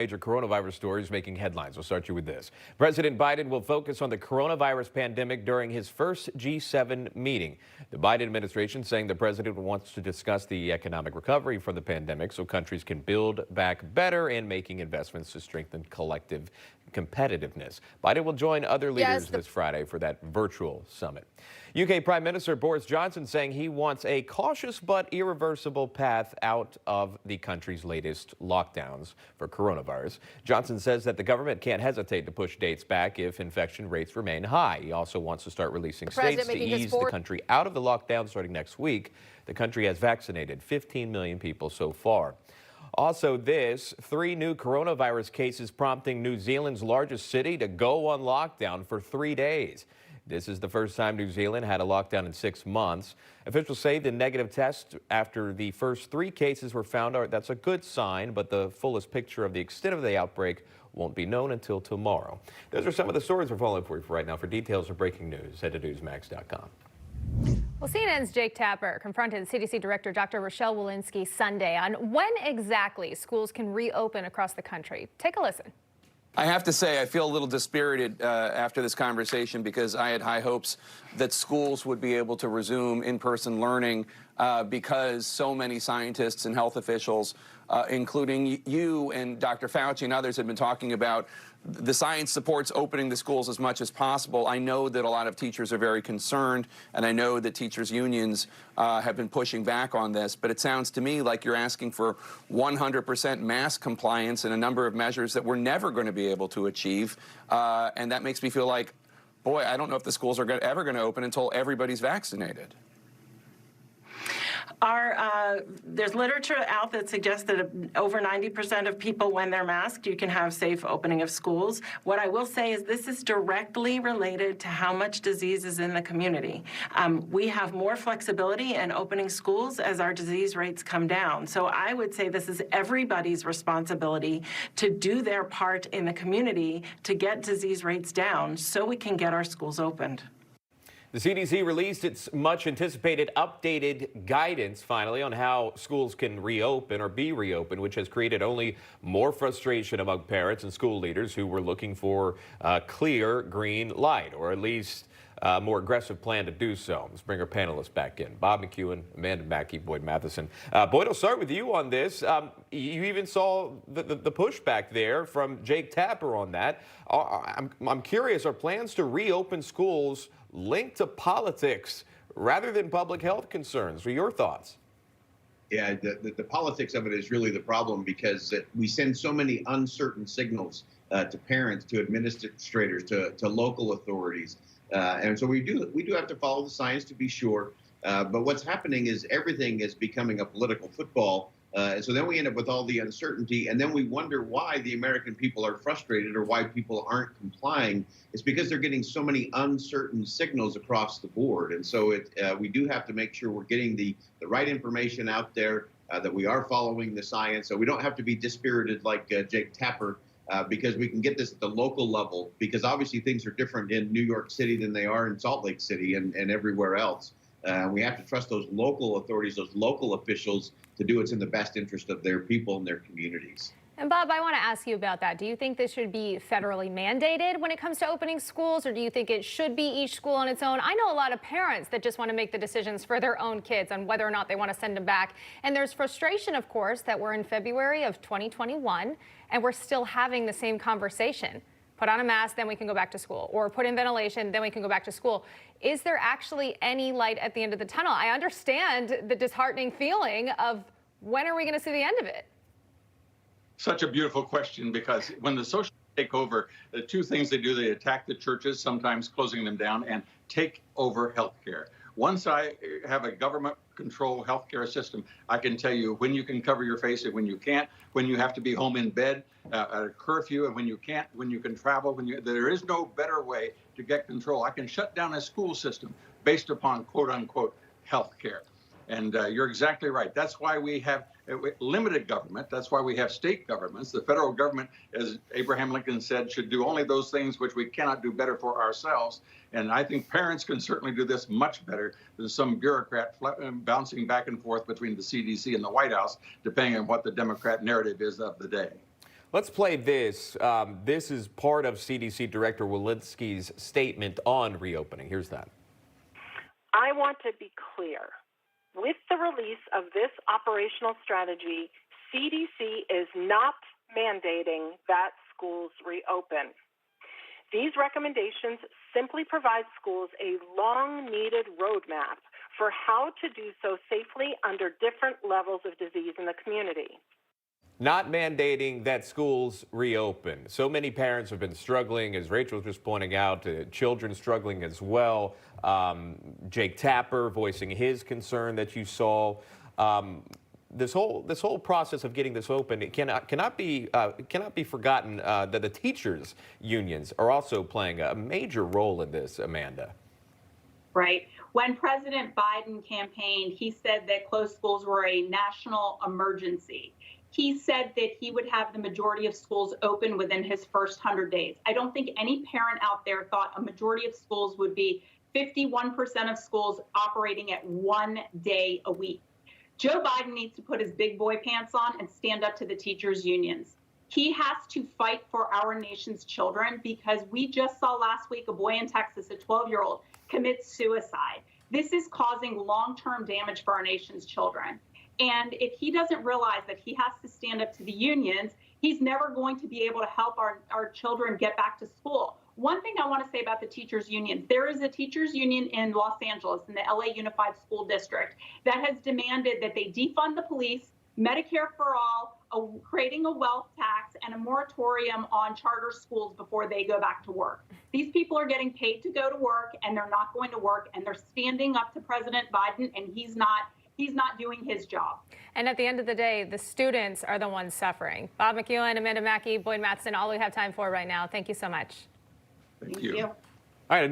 Major coronavirus stories making headlines. We'll start you with this. President Biden will focus on the coronavirus pandemic during his first G7 meeting. The Biden administration saying the president wants to discuss the economic recovery from the pandemic so countries can build back better and making investments to strengthen collective competitiveness. Biden will join other leaders this Friday for that virtual summit. UK Prime Minister Boris Johnson saying he wants a cautious but irreversible path out of the country's latest lockdowns for coronavirus. Johnson says that the government can't hesitate to push dates back if infection rates remain high. He also wants to start releasing states to ease the country out of the lockdown starting next week. The country has vaccinated 15 million people so far. Also this, 3 new coronavirus cases prompting New Zealand's largest city to go on lockdown for 3 days. This is the first time New Zealand had a lockdown in 6 months. Officials say the negative test after the first 3 cases were found that's a good sign, but the fullest picture of the extent of the outbreak won't be known until tomorrow. Those are some of the stories we're following for you right now. For details of breaking news, head to newsmax.com. Well, CNN's Jake Tapper confronted CDC Director Dr. Rochelle Walensky Sunday on when exactly schools can reopen across the country. Take a listen. I have to say I feel a little dispirited after this conversation because I had high hopes that schools would be able to resume in-person learning because so many scientists and health officials, including you and Dr. Fauci and others, have been talking about the science supports opening the schools as much as possible. I know that a lot of teachers are very concerned, and I know that teachers' unions have been pushing back on this, but it sounds to me like you're asking for 100% mask compliance and a number of measures that we're never going to be able to achieve, and that makes me feel like, boy, I don't know if the schools are ever going to open until everybody's vaccinated. There's literature out that suggests that over 90% of people, when they're masked, you can have safe opening of schools. What I will say is this is directly related to how much disease is in the community. We have more flexibility in opening schools as our disease rates come down. So I would say this is everybody's responsibility to do their part in the community to get disease rates down so we can get our schools opened. The CDC released its much-anticipated updated guidance, finally, on how schools can reopen or be reopened, which has created only more frustration among parents and school leaders who were looking for a clear green light, or at least a more aggressive plan to do so. Let's bring our panelists back in. Bob McEwen, Amanda Mackey, Boyd Matheson. Boyd, I'll start with you on this. You even saw the pushback there from Jake Tapper on that. I'm curious, are plans to reopen schools linked to politics rather than public health concerns? What are your thoughts? Yeah, the politics of it is really the problem because we send so many uncertain signals to parents, to administrators, to local authorities. And so we do have to follow the science to be sure. But what's happening is everything is becoming a political football. And so then we end up with all the uncertainty, and then we wonder why the American people are frustrated or why people aren't complying. It's because they're getting so many uncertain signals across the board. And so we do have to make sure we're getting the right information out there, that we are following the science. So we don't have to be dispirited like Jake Tapper, because we can get this at the local level, because obviously things are different in New York City than they are in Salt Lake City and everywhere else. We have to trust those local authorities, those local officials, to do what's in the best interest of their people and their communities. And Bob, I want to ask you about that. Do you think this should be federally mandated when it comes to opening schools, or do you think it should be each school on its own? I know a lot of parents that just want to make the decisions for their own kids on whether or not they want to send them back. And there's frustration, of course, that we're in February of 2021 and we're still having the same conversation. Put on a mask, then we can go back to school, or put in ventilation, then we can go back to school. Is there actually any light at the end of the tunnel? I understand the disheartening feeling of when are we going to see the end of it? Such a beautiful question, because when the socialists take over, the 2 things they do, they attack the churches, sometimes closing them down, and take over healthcare. Once I have a government-controlled healthcare system, I can tell you when you can cover your face and when you can't, when you have to be home in bed at a curfew, and when you can't, when you can travel. There is no better way to get control. I can shut down a school system based upon quote-unquote healthcare. And you're exactly right. That's why we have limited government. That's why we have state governments. The federal government, as Abraham Lincoln said, should do only those things which we cannot do better for ourselves. And I think parents can certainly do this much better than some bureaucrat bouncing back and forth between the CDC and the White House, depending on what the Democrat narrative is of the day. Let's play this. This is part of CDC Director Walensky's statement on reopening. Here's that. I want to be clear. With the release of this operational strategy, CDC is not mandating that schools reopen. These recommendations simply provide schools a long-needed roadmap for how to do so safely under different levels of disease in the community. Not mandating that schools reopen. So many parents have been struggling, as Rachel was just pointing out, children struggling as well. Jake Tapper voicing his concern that you saw. This whole process of getting this open, it cannot be forgotten that the teachers' unions are also playing a major role in this, Amanda. Right. When President Biden campaigned, he said that closed schools were a national emergency. He said that he would have the majority of schools open within his first 100 days. I don't think any parent out there thought a majority of schools would be 51% of schools operating at 1 day a week. Joe Biden needs to put his big boy pants on and stand up to the teachers' unions. He has to fight for our nation's children because we just saw last week a boy in Texas, a 12-year-old, commit suicide. This is causing long-term damage for our nation's children. And if he doesn't realize that he has to stand up to the unions, he's never going to be able to help our children get back to school. One thing I want to say about the teachers' unions, there is a teachers' union in Los Angeles, in the LA Unified School District, that has demanded that they defund the police, Medicare for all, creating a wealth tax, and a moratorium on charter schools before they go back to work. These people are getting paid to go to work, and they're not going to work, and they're standing up to President Biden, and he's not doing his job. And at the end of the day, the students are the ones suffering. Bob McEwen, Amanda Mackey, Boyd Mattson, all we have time for right now. Thank you so much. Thank you. All right.